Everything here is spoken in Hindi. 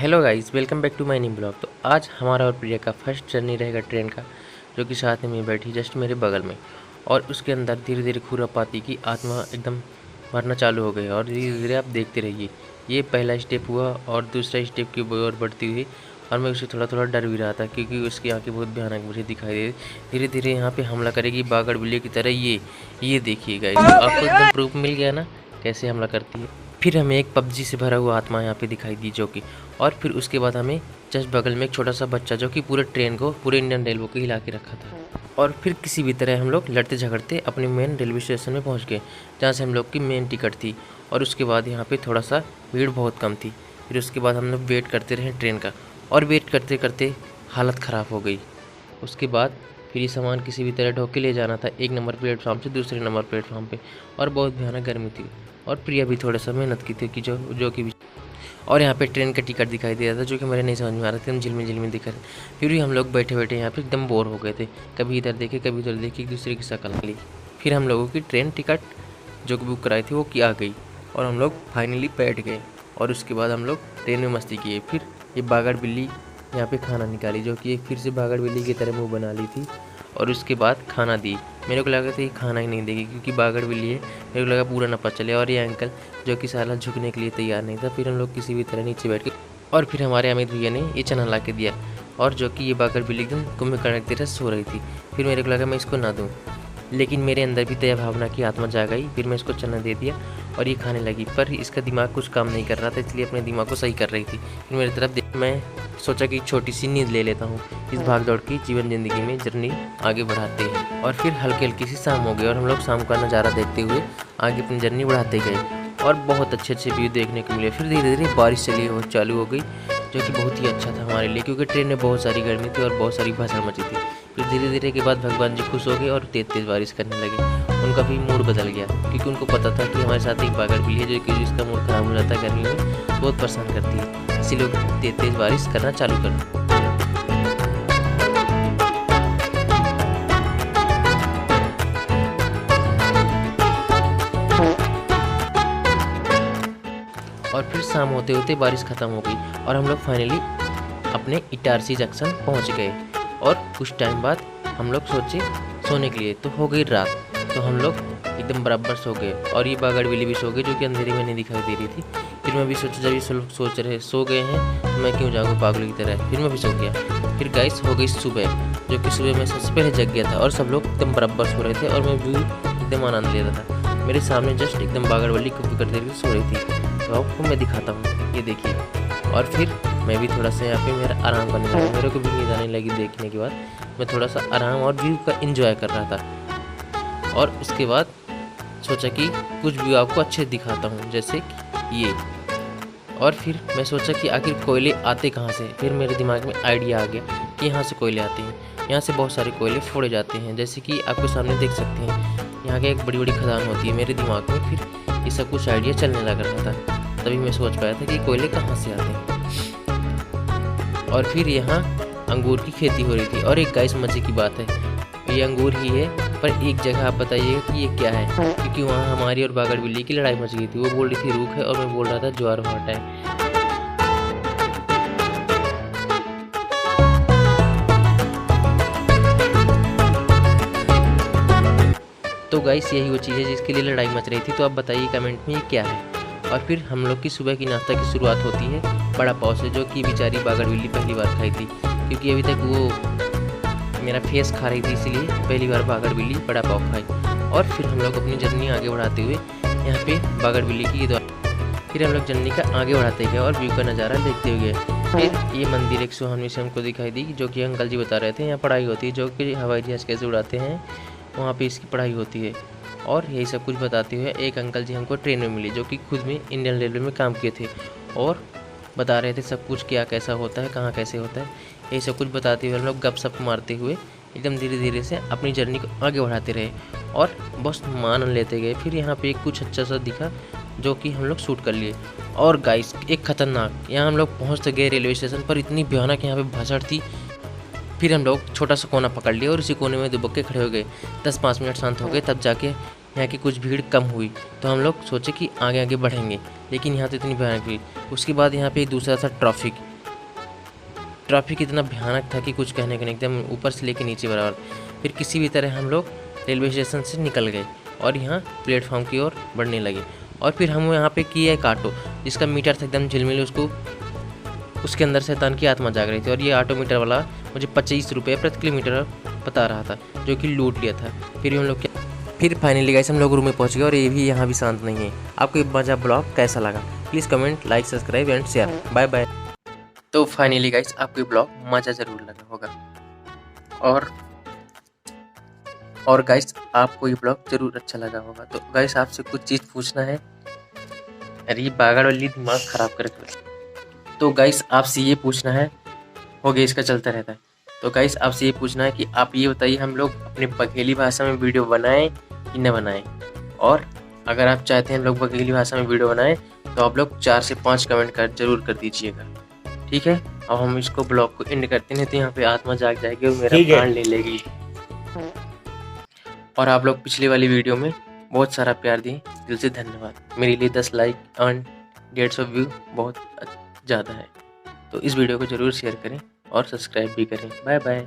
Hello guys, welcome back to my new blog. तो आज हमारा और प्रिया का फर्स्ट जर्नी रहेगा ट्रेन का, जो कि साथ में बैठी जस्ट मेरे बगल में। और उसके अंदर धीरे धीरे खुरापाती की आत्मा एकदम भरना चालू हो गई और धीरे धीरे आप देखते रहिए। ये पहला स्टेप हुआ और दूसरा स्टेप की ओर बढ़ती हुई, और मैं उसे थोड़ा थोड़ा डर भी रहा था क्योंकि उसकी आंखें बहुत भयानक मुझे दिखाई दे। धीरे धीरे यहाँ पे हमला करेगी बागड़ बिल्ली की तरह। ये देखिए गाइस, आपको एकदम प्रूफ मिल गया ना कैसे हमला करती है। फिर हमें एक पबजी से भरा हुआ आत्मा यहाँ पे दिखाई दी जो कि, और फिर उसके बाद हमें जस्ट बगल में एक छोटा सा बच्चा जो कि पूरे ट्रेन को, पूरे इंडियन रेलवे को हिला के रखा था। और फिर किसी भी तरह हम लोग लड़ते झगड़ते अपने मेन रेलवे स्टेशन में पहुँच गए, जहाँ से हम लोग की मेन टिकट थी। और उसके बाद यहाँ पे थोड़ा सा भीड़ बहुत कम थी। फिर उसके बाद हम लोग वेट करते रहे ट्रेन का, और वेट करते करते हालत ख़राब हो गई। उसके बाद फिर ये सामान किसी भी तरह ढोके ले जाना था एक नंबर प्लेटफॉर्म से दूसरे नंबर प्लेटफॉर्म पे, और बहुत भयानक गर्मी थी। और प्रिया भी थोड़ा सा मेहनत की थी कि जो कि भी। और यहाँ पे ट्रेन का टिकट दिखाई दे रहा था जो कि मेरे नहीं समझ में आ रहा था, एकदम झिलमिल दिखा रहा। फिर भी हम लोग बैठे बैठे यहाँ पे एकदम बोर हो गए थे, कभी इधर देखे कभी उधर देखे, एक दूसरे की शक्ल ली। फिर हम लोगों की ट्रेन टिकट जो कि बुक कराई थी वो की आ गई, और हम लोग फाइनली बैठ गए। और उसके बाद हम लोग ट्रेन में मस्ती किए। फिर ये बागड़ बिल्ली यहाँ पे खाना निकाली, जो कि एक फिर से बागड़ बिल्ली की तरह मुँह बना ली थी। और उसके बाद खाना दी। मेरे को लगा था ये खाना ही नहीं देगी क्योंकि बागड़ बिल्ली है, मेरे को लगा पूरा ना पता चले। और ये अंकल जो कि साला झुकने के लिए तैयार नहीं था। फिर हम लोग किसी भी तरह नीचे बैठ के, और फिर हमारे अमित भैया ने ये चना ला के दिया, और जो कि ये बागड़ बिल्ली एकदम कुंभकर्ण की तरह सो रही थी। फिर मेरे को लगा मैं इसको ना दूँ, लेकिन मेरे अंदर भी दया भावना की आत्मा जाग आई। फिर मैं इसको चना दे दिया और ये खाने लगी, पर इसका दिमाग कुछ काम नहीं कर रहा था, इसलिए अपने दिमाग को सही कर रही थी। फिर मेरी तरफ मैं सोचा कि छोटी सी नींद ले लेता हूँ। इस भाग दौड़ की जीवन ज़िंदगी में जर्नी आगे बढ़ाते हैं। और फिर हल्की हल्की सी शाम हो गई, और हम लोग शाम का नज़ारा देखते हुए आगे अपनी जर्नी बढ़ाते गए, और बहुत अच्छे अच्छे व्यू देखने को मिले। फिर धीरे धीरे बारिश चालू हो गई, जो कि बहुत ही अच्छा था हमारे लिए क्योंकि ट्रेन में बहुत सारी गर्मी थी और बहुत सारी भसड़ मची थी। फिर धीरे धीरे के बाद भगवान जी खुश हो गए और तेज तेज बारिश करने लगे। उनका भी मूड बदल गया क्योंकि उनको पता था कि हमारे साथ एक बागड़ बिल्ली है जो कि जिसका मूड खराब हो जाता है गर्मी में, बहुत परेशान करती है, इसीलिए लोग तेज तेज बारिश करना चालू कर दिया। और फिर शाम होते होते बारिश ख़त्म हो गई और हम लोग फाइनली अपने इटारसी जंक्शन पहुंच गए। और कुछ टाइम बाद हम लोग सोचे सोने के लिए, तो हो गई रात। तो हम लोग एकदम बराबर सो गए, और ये बागड़ बिल्ली भी सो गई जो कि अंधेरे में नहीं दिखाई दे रही थी। फिर मैं भी सोचा जब ये लोग सो गए हैं तो मैं क्यों जाऊँगा पागलों की तरह। फिर मैं भी सो गया। फिर गाइस हो गई सुबह, जो कि सुबह मैं सबसे पहले जग गया था, और सब लोग एकदम बराबर सो रहे थे और मैं भी एकदम आनंद ले रहा था। मेरे सामने जस्ट एकदम बागड़ बिल्ली कुप्पी करते हुए सो रही थी। तो आपको मैं दिखाता हूँ, ये देखिए। और फिर मैं भी थोड़ा सा यहाँ पे मेरा आराम करने लगा, मेरे को भी नींद आने लगी। देखने के बाद मैं थोड़ा सा आराम और व्यू का एंजॉय कर रहा था। और उसके बाद सोचा कि कुछ व्यू आपको अच्छे दिखाता हूँ, जैसे ये। और फिर मैं सोचा कि आखिर कोयले आते कहाँ से। फिर मेरे दिमाग में आइडिया आ गया कि यहाँ से कोयले आते हैं, यहाँ से बहुत सारे कोयले फोड़े जाते हैं, जैसे कि आपके सामने देख सकते हैं यहाँ की एक बड़ी बड़ी खदान होती है। मेरे दिमाग में फिर ये सब कुछ आइडिया चलने लग रहा था, तभी मैं सोच पाया था कि कोयले कहाँ से आते हैं। और फिर यहाँ अंगूर की खेती हो रही थी। और एक गाइस मजे की बात है, ये अंगूर ही है, पर एक जगह आप बताइएगा कि ये क्या है, क्योंकि वहाँ हमारी और बागड़ बिल्ली की लड़ाई मच गई थी। वो बोल रही थी रूख है और मैं बोल रहा था ज्वार भाटा है। तो गाइस यही वो चीज़ है जिसके लिए लड़ाई मच रही थी। तो आप बताइए कमेंट में ये क्या है। और फिर हम लोग की सुबह की नाश्ता की शुरुआत होती है बड़ा पाव से, जो कि बेचारी बागड़ बिल्ली पहली बार खाई थी, क्योंकि अभी तक वो मेरा फेस खा रही थी, इसलिए पहली बार बागड़ बिल्ली बड़ा पाव खाई। और फिर हम लोग अपनी जर्नी आगे बढ़ाते हुए यहाँ पे बागड़ बिल्ली की फिर हम लोग जर्नी का आगे बढ़ाते गए और व्यू का नज़ारा देखते हुए। फिर ये मंदिर 109 से हमको दिखाई दी, जो कि अंकल जी बता रहे थे यहाँ पढ़ाई होती है, जो कि हवाई जहाज़ कैसे उड़ाते हैं वहाँ पे इसकी पढ़ाई होती है। और यही सब कुछ बताते हुए एक अंकल जी हमको ट्रेन में मिले, जो कि खुद में इंडियन रेलवे में काम किए थे, और बता रहे थे सब कुछ क्या कैसा होता है, कहाँ कैसे होता है। यही सब कुछ बताते हुए हम लोग गपशप मारते हुए एकदम धीरे धीरे से अपनी जर्नी को आगे बढ़ाते रहे और बस मान लेते गए। फिर यहाँ पे कुछ अच्छा सा दिखा जो कि हम लोग शूट कर लिए। और गाइस एक खतरनाक, यहाँ हम लोग पहुँच गए रेलवे स्टेशन पर, इतनी भयानक यहाँ पे भसड़ थी। फिर हम लोग छोटा सा कोना पकड़ लिया और उसी कोने में दुबक के खड़े हो गए। 10-5 मिनट शांत हो गए, तब जाके यहाँ की कुछ भीड़ कम हुई। तो हम लोग सोचे कि आगे आगे बढ़ेंगे, लेकिन यहाँ तो इतनी भयानक भीड़। उसके बाद यहाँ पे एक दूसरा था ट्रैफिक, ट्रैफिक इतना भयानक था कि कुछ कहने को नहीं, एकदम ऊपर से लेके नीचे बराबर। फिर किसी भी तरह हम लोग रेलवे स्टेशन से निकल गए और यहाँ प्लेटफॉर्म की ओर बढ़ने लगे। और फिर हम यहाँ पे किया एक ऑटो जिसका मीटर था एकदम झिलमिल, उसके अंदर शैतान की आत्मा जाग रही थी। और ये ऑटो मीटर वाला मुझे 25 रुपये प्रति किलोमीटर बता रहा था, जो कि लूट लिया था। फिर हम लोग फिर फाइनली गाइस हम लोग रूम में पहुँच गए और ये भी यहाँ भी शांत नहीं है। आपको ये मजा ब्लॉग कैसा लगा please comment, like, subscribe and share. Bye bye. तो फाइनली गाइस आपको ये ब्लॉग मज़ा ज़रूर लगा होगा और गाइस आपको ये ब्लॉग ज़रूर अच्छा लगा होगा। तो गाइस आपसे कुछ चीज़ पूछना है। अरे ये बागड़ वाली दिमाग ख़राब कर रही। तो गाइस आपसे ये पूछना है, हो गया इसका चलता रहता है। तो गाइस आपसे ये पूछना है कि आप ये बताइए हम लोग अपने बघेली भाषा में वीडियो बनाएं कि न बनाएं। और अगर आप चाहते हैं हम लोग बघेली भाषा में वीडियो बनाएं तो आप लोग 4 से 5 कमेंट जरूर कर दीजिएगा, ठीक है। अब हम इसको ब्लॉग को एंड करते हैं, तो यहाँ पे आत्मा जाग जाएगी और मेरा प्राण ले लेगी। और आप लोग पिछली वाली वीडियो में बहुत सारा प्यार दिए, दिल से धन्यवाद। मेरे लिए 10 लाइक एंड 150 व्यू बहुत ज़्यादा है। तो इस वीडियो को ज़रूर शेयर करें और सब्सक्राइब भी करें। Bye bye.